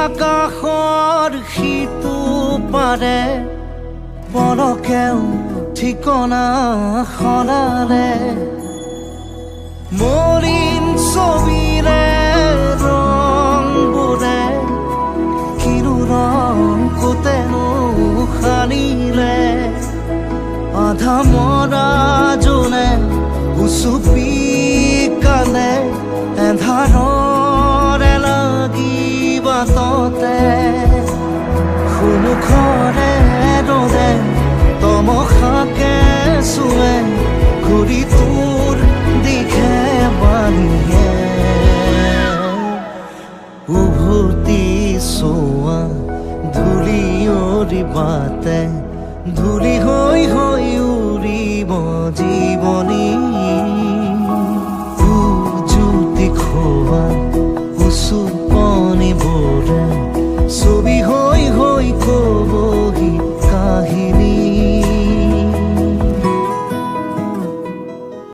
আকাশৰ সিটো পাৰে পলকেও ঠিকনা সলালে মলিন ছবিৰে ৰংবোৰে কিনো ৰং কোতেনো সানিলে আধা মৰা জোনে উচুপি কালে এন্ধাৰৰে লাগি বাটতে সন্মুখৰে ৰ'দে তমসাকে চুৱে ঘূৰি তোৰ দিশে বালিয়ে উভতি চোৱা ধূলি উৰিবাতে ধূলি হৈ হৈ উৰিব জীৱনী